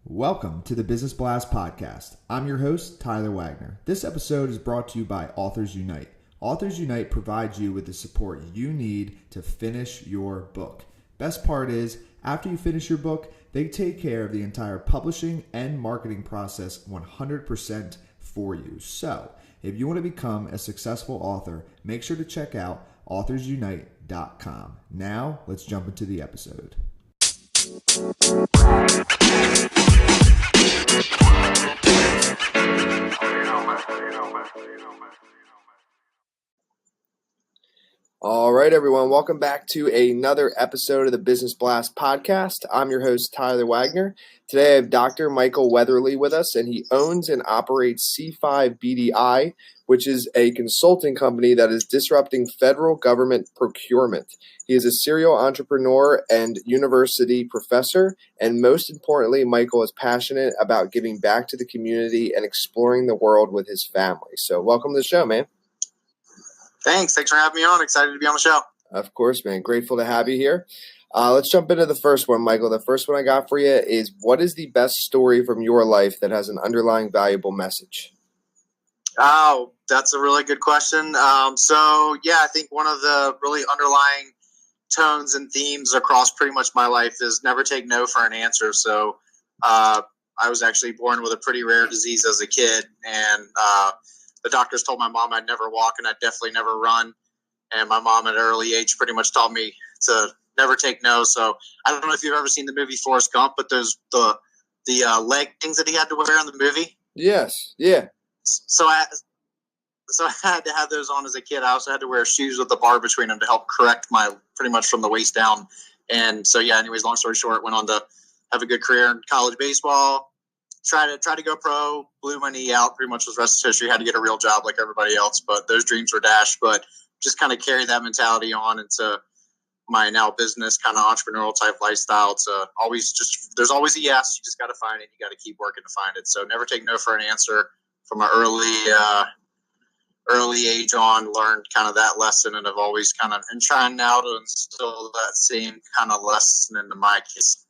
Welcome to the Business Blast Podcast. I'm your host, Tyler Wagner. This episode is brought to you by Authors Unite. Authors Unite provides you with the support you need to finish your book. Best part is, after you finish your book, they take care of the entire publishing and marketing process 100% for you. So, if you want to become a successful author, make sure to check out authorsunite.com. Now, let's jump into the episode. All right, everyone. Welcome back to another episode of the Business Blast Podcast. I'm your host, Tyler Wagner. Today, I have Dr. Michael Weatherly with us, and he owns and operates C5 BDI, which is a consulting company that is disrupting federal government procurement. He is a serial entrepreneur and university professor, and most importantly, Michael is passionate about giving back to the community and exploring the world with his family. So welcome to the show, man. Thanks for having me on. Excited to be on the show. Of course, man. Grateful to have you here. Let's jump into the first one, Michael. The first one I got for you is, what is the best story from your life that has an underlying valuable message? Oh, that's a really good question. I think one of the really underlying tones and themes across pretty much my life is never take no for an answer. So I was actually born with a pretty rare disease as a kid, and the doctors told my mom I'd never walk and I'd definitely never run. And my mom at an early age pretty much taught me to never take no. So I don't know if you've ever seen the movie Forrest Gump, but there's the leggings that he had to wear in the movie. Yes. Yeah. So I had to have those on as a kid. I also had to wear shoes with the bar between them to help correct my pretty much from the waist down. And so, anyways, long story short, went on to have a good career in college baseball. Tried to go pro, blew my knee out, pretty much was rest of history. Had to get a real job like everybody else, but those dreams were dashed. But just kind of carry that mentality on into my now business kind of entrepreneurial type lifestyle. To there's always a yes. You just got to find it. You got to keep working to find it. So never take no for an answer. From an early age on, learned kind of that lesson, and I've always kind of been trying now to instill that same kind of lesson into my kids.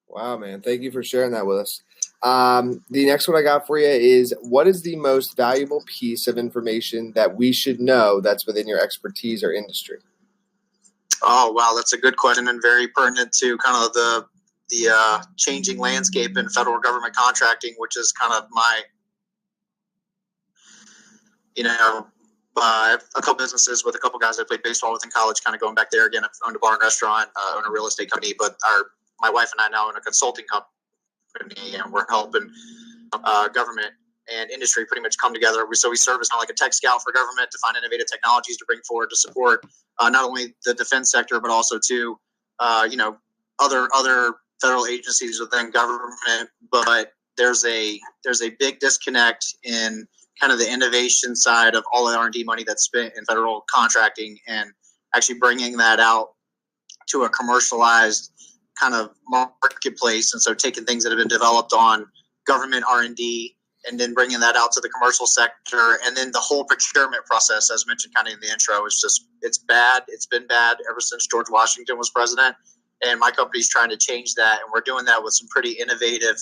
Wow, man. Thank you for sharing that with us. The next one I got for you is, what is the most valuable piece of information that we should know that's within your expertise or industry? Oh, wow. That's a good question and very pertinent to kind of the changing landscape in federal government contracting, which is kind of my, I have a couple businesses with a couple guys I played baseball with in college, kind of going back there again. I've owned a bar and restaurant, own a real estate company, but my wife and I now own a consulting company, and we're helping government and industry pretty much come together. So we serve as kind of like a tech scout for government to find innovative technologies to bring forward to support not only the defense sector, but also to other federal agencies within government. But there's a big disconnect in kind of the innovation side of all the R&D money that's spent in federal contracting, and actually bringing that out to a commercialized kind of marketplace. And so taking things that have been developed on government R&D and then bringing that out to the commercial sector, and then the whole procurement process, as mentioned kind of in the intro, it's bad. It's been bad ever since George Washington was president, and my company's trying to change that, and we're doing that with some pretty innovative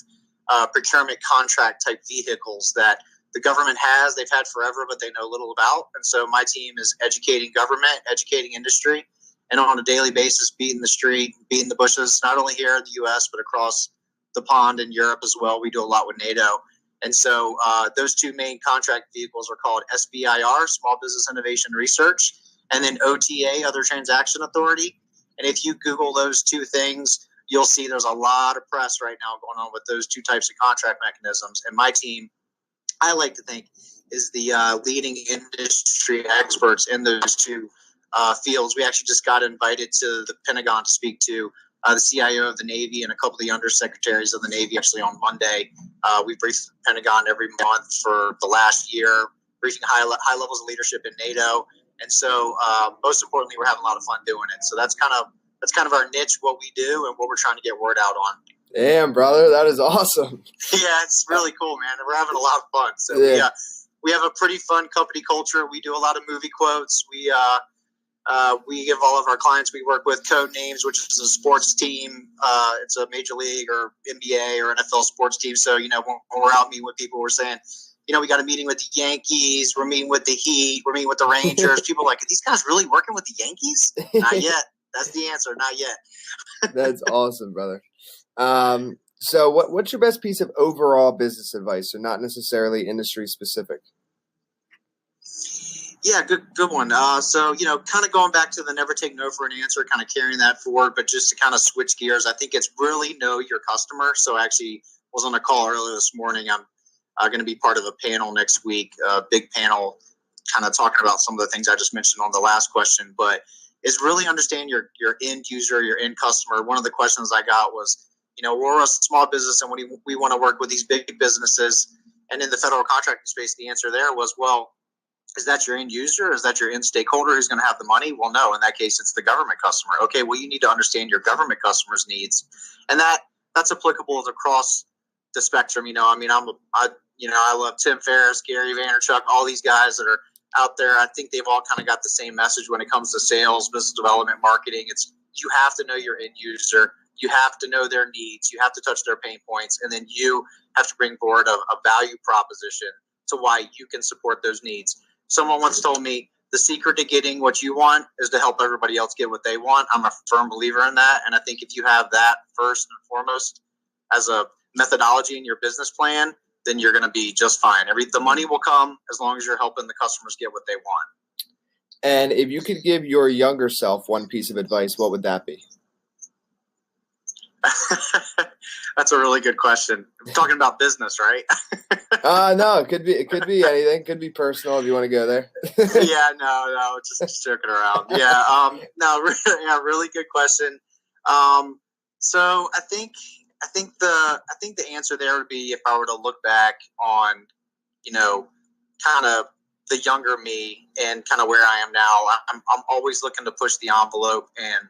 procurement contract type vehicles that the government they've had forever, but they know little about. And so my team is educating government, educating industry, and on a daily basis, beating the street, beating the bushes, not only here in the U.S., but across the pond in Europe as well. We do a lot with NATO. And so those two main contract vehicles are called SBIR, Small Business Innovation Research, and then OTA, Other Transaction Authority. And if you Google those two things, you'll see there's a lot of press right now going on with those two types of contract mechanisms. And my team, I like to think, is the leading industry experts in those two fields. We actually just got invited to the Pentagon to speak to the CIO of the Navy and a couple of the undersecretaries of the Navy actually on Monday. We briefed the Pentagon every month for the last year, briefing high levels of leadership in NATO. And so most importantly, we're having a lot of fun doing it. So that's kind of our niche, what we do and what we're trying to get word out on. Damn, brother, that is awesome. Yeah, it's really cool, man. We're having a lot of fun. So we have a pretty fun company culture. We do a lot of movie quotes. We We give all of our clients we work with code names, which is a sports team. It's a major league or NBA or NFL sports team. So, when we're out meeting with people, we're saying, we got a meeting with the Yankees. We're meeting with the Heat. We're meeting with the Rangers. People are like, are these guys really working with the Yankees? Not yet. That's the answer. Not yet. That's awesome, brother. So what's your best piece of overall business advice? So not necessarily industry specific. Yeah, good one. So, kind of going back to the never take no for an answer, kind of carrying that forward, but just to kind of switch gears, I think it's really know your customer. So I actually was on a call earlier this morning. I'm going to be part of a panel next week, a big panel, kind of talking about some of the things I just mentioned on the last question, but it's really understand your end user, your end customer. One of the questions I got was, we're a small business and we want to work with these big businesses. And in the federal contracting space, the answer there was, well, is that your end user? Is that your end stakeholder who's going to have the money? Well, no. In that case, it's the government customer. Okay, well, you need to understand your government customer's needs, and that's applicable across the spectrum. I love Tim Ferriss, Gary Vaynerchuk, all these guys that are out there. I think they've all kind of got the same message when it comes to sales, business development, marketing. It's you have to know your end user. You have to know their needs. You have to touch their pain points, and then you have to bring forward a value proposition to why you can support those needs. Someone once told me the secret to getting what you want is to help everybody else get what they want. I'm a firm believer in that. And I think if you have that first and foremost as a methodology in your business plan, then you're going to be just fine. The money will come as long as you're helping the customers get what they want. And if you could give your younger self one piece of advice, what would that be? That's a really good question. I'm talking about business, right? No, it could be anything. It could be personal if you want to go there. Yeah, no, just joking around. Yeah, really good question. So I think the answer there would be if I were to look back on, kind of the younger me and kind of where I am now. I'm always looking to push the envelope, and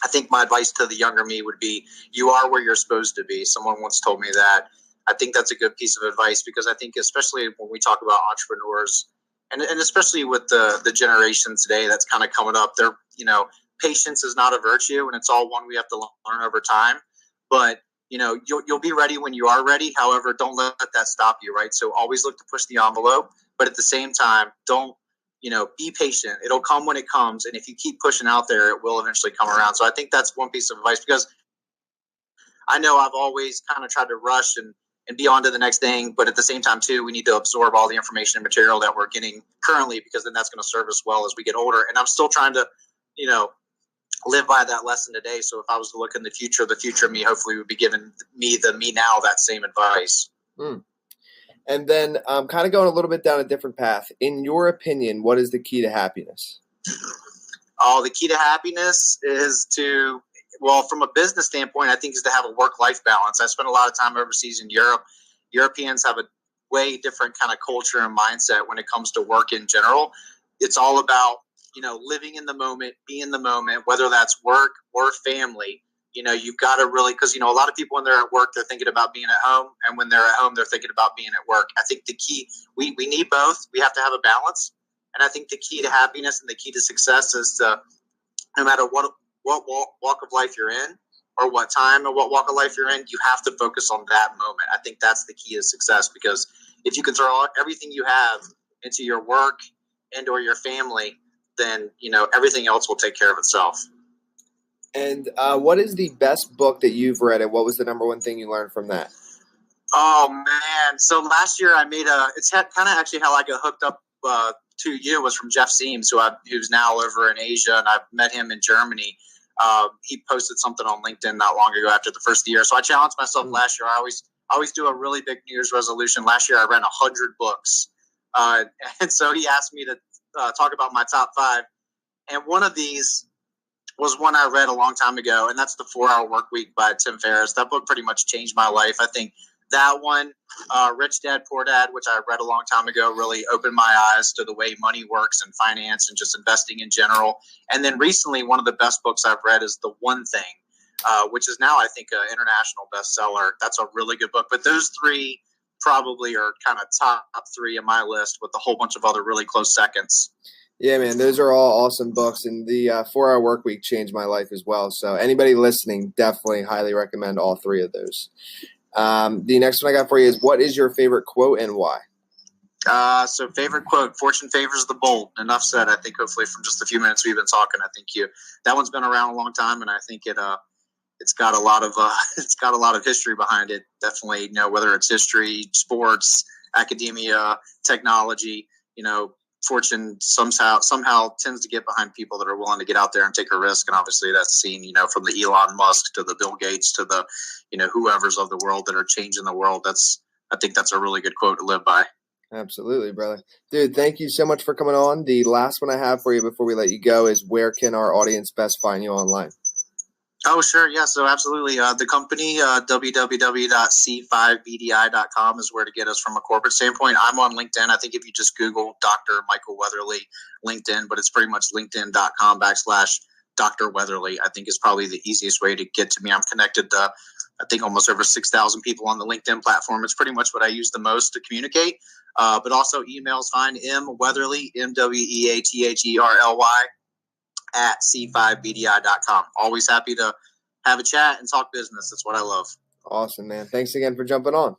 I think my advice to the younger me would be, you are where you're supposed to be. Someone once told me that. I think that's a good piece of advice because I think especially when we talk about entrepreneurs and especially with the generation today that's kind of coming up, patience is not a virtue and it's all one we have to learn over time. But, you'll be ready when you are ready. However, don't let that stop you, right? So always look to push the envelope, but at the same time, don't, be patient. It'll come when it comes. And if you keep pushing out there, it will eventually come around. So I think that's one piece of advice because I know I've always kind of tried to rush and be on to the next thing. But at the same time, too, we need to absorb all the information and material that we're getting currently because then that's going to serve us well as we get older. And I'm still trying to, live by that lesson today. So if I was to look in the future me hopefully would be giving me now that same advice. And then kind of going a little bit down a different path. In your opinion, what is the key to happiness? Oh, the key to happiness is from a business standpoint, I think is to have a work-life balance. I spent a lot of time overseas in Europe. Europeans have a way different kind of culture and mindset when it comes to work in general. It's all about, living in the moment, be in the moment, whether that's work or family. You've got to really, because, a lot of people when they're at work, they're thinking about being at home. And when they're at home, they're thinking about being at work. I think the key, we need both. We have to have a balance. And I think the key to happiness and the key to success is to, no matter what walk of life you're in or what time or what walk of life you're in, you have to focus on that moment. I think that's the key to success because if you can throw everything you have into your work and or your family, then, everything else will take care of itself. And what is the best book that you've read, and what was the number one thing you learned from that? Oh, man. So last year I made it's kind of actually how I got hooked up to you was from Jeff Seams, who's now over in Asia, and I've met him in Germany. He posted something on LinkedIn not long ago after the first year. So I challenged myself last year. I always do a really big New Year's resolution. Last year I read 100 books. And so he asked me to talk about my top 5. And one of these was one I read a long time ago, and that's The 4-Hour Workweek by Tim Ferriss. That book pretty much changed my life. I think that one, Rich Dad, Poor Dad, which I read a long time ago, really opened my eyes to the way money works and finance and just investing in general. And then recently, one of the best books I've read is The One Thing, which is now, I think, an international bestseller. That's a really good book. But those 3 probably are kind of top 3 in my list with a whole bunch of other really close seconds. Yeah, man, those are all awesome books, and the 4 Hour Work Week changed my life as well. So anybody listening, definitely highly recommend all three of those. The next one I got for you is, what is your favorite quote and why? So favorite quote: "Fortune favors the bold." Enough said. I think hopefully from just a few minutes we've been talking, I think that one's been around a long time, and I think it's got a lot of it's got a lot of history behind it. Definitely, whether it's history, sports, academia, technology, Fortune somehow tends to get behind people that are willing to get out there and take a risk, and obviously that's seen, from the Elon Musk to the Bill Gates to the, whoever's of the world that are changing the world. I think that's a really good quote to live by. Absolutely, brother. Dude, thank you so much for coming on. The last one I have for you before we let you go is, where can our audience best find you online? Oh, sure. Yeah. So absolutely. The company, www.c5bdi.com is where to get us from a corporate standpoint. I'm on LinkedIn. I think if you just Google Dr. Michael Weatherly LinkedIn, but it's pretty much linkedin.com/Dr. Weatherly, I think is probably the easiest way to get to me. I'm connected to, I think, almost over 6,000 people on the LinkedIn platform. It's pretty much what I use the most to communicate. But also emails fine. Weatherly, MWEATHERLY @c5bdi.com. Always happy to have a chat and talk business. That's what I love. Awesome, man. Thanks again for jumping on.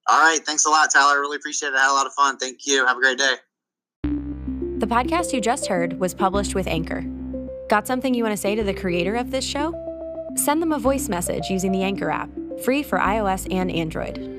All right. Thanks a lot, Tyler. I really appreciate it. I had a lot of fun. Thank you. Have a great day. The podcast you just heard was published with Anchor. Got something you want to say to the creator of this show? Send them a voice message using the Anchor app, free for iOS and Android.